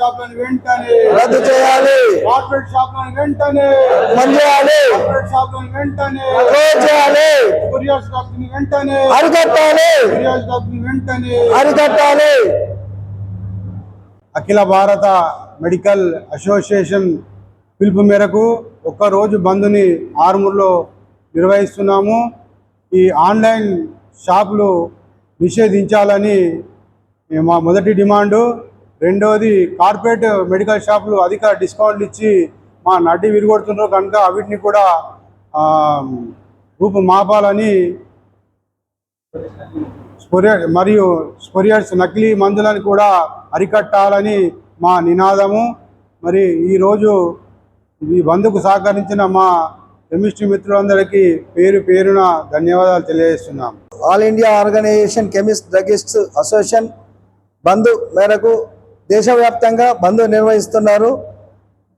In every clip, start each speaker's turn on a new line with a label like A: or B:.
A: షాపులను వెంటనే
B: రద్దు చేయాలి.
A: కార్పొరేట్ షాపులను వెంటనే
B: బంద్ చేయాలి.
A: కార్పొరేట్ షాపులను వెంటనే
B: క్లోజ్ చేయాలి.
A: కొరియర్ షాపులను వెంటనే
B: అరికట్టాలి.
A: కొరియర్ షాపులను వెంటనే
B: అరికట్టాలి.
A: అఖిల భారత మెడికల్ అసోసియేషన్ పిలుపు మేరకు ఒక్కరోజు బంద్ని ఆర్మూర్లో నిర్వహిస్తున్నాము. ఈ ఆన్లైన్ షాపులు నిషేధించాలని మా మొదటి డిమాండు. రెండవది, కార్పొరేట్ మెడికల్ షాపులు అధిక డిస్కౌంట్లు ఇచ్చి మా నడ్డి విరిగొడుతున్నారు కనుక వీటిని కూడా రూపుమాపాలని, స్పోరియర్స్ నకిలీ మందులను కూడా అరికట్టాలని మా నినాదము. మరి ఈరోజు ఈ బంద్కు సహకరించిన మా కెమిస్ట్రీ మిత్రులందరికీ పేరు పేరున ధన్యవాదాలు తెలియజేస్తున్నాం.
B: All India Organization chemist druggist association bandh మేరకు దేశవ్యాప్తంగా బంద్ నిర్వహిస్తున్నారు.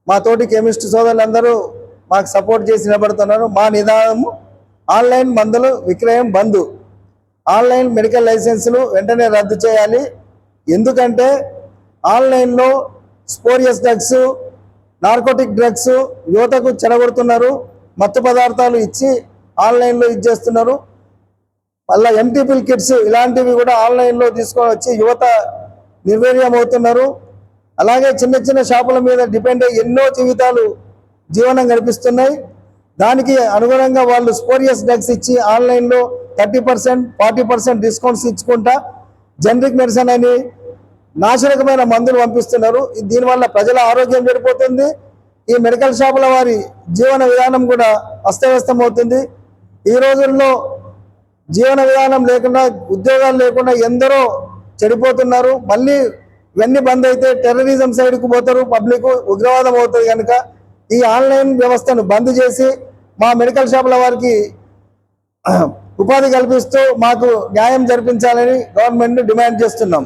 B: మా తోటి కెమిస్ట్ సోదరులందరూ మాకు సపోర్ట్ చేసి నిలబడుతున్నారు. మా నినాదము ఆన్లైన్ మందులు విక్రయం బంద్. ఆన్లైన్ మెడికల్ లైసెన్సులు వెంటనే రద్దు చేయాలి. ఎందుకంటే ఆన్లైన్లో స్పోరియస్ డ్రగ్స్, నార్కోటిక్ డ్రగ్స్ యువతకు చెడగొడుతున్నారు. మత్తు పదార్థాలు ఇచ్చి ఆన్లైన్లో ఇచ్చేస్తున్నారు. మళ్ళీ ఎంటీపిల్ కిట్స్ ఇలాంటివి కూడా ఆన్లైన్లో తీసుకొని వచ్చి యువత నిర్వీర్యం అవుతున్నారు. అలాగే చిన్న చిన్న షాపుల మీద డిపెండ్ అయ్యి ఎన్నో జీవితాలు జీవనం గడిపిస్తున్నాయి. దానికి అనుగుణంగా వాళ్ళు స్పోరియస్ డ్రగ్స్ ఇచ్చి ఆన్లైన్లో 30%, 40% డిస్కౌంట్స్ ఇచ్చుకుంటా జనరిక్ మెడిసిన్ అని నాశనకమైన మందులు పంపిస్తున్నారు. దీనివల్ల ప్రజల ఆరోగ్యం చెడిపోతుంది. ఈ మెడికల్ షాపుల వారి జీవన విధానం కూడా అస్తవ్యస్తం అవుతుంది. ఈ రోజుల్లో జీవన విధానం లేకుండా, ఉద్యోగాలు లేకుండా ఎందరో చెడిపోతున్నారు. మళ్ళీ ఇవన్నీ బంద్ అయితే టెర్రరిజం సైడ్కు పోతారు, పబ్లిక్ ఉగ్రవాదం అవుతుంది. కనుక ఈ ఆన్లైన్ వ్యవస్థను బంద్ చేసి మా మెడికల్ షాపుల వారికి ఉపాధి కల్పిస్తూ మాకు న్యాయం జరిపించాలని గవర్నమెంట్ని డిమాండ్ చేస్తున్నాం.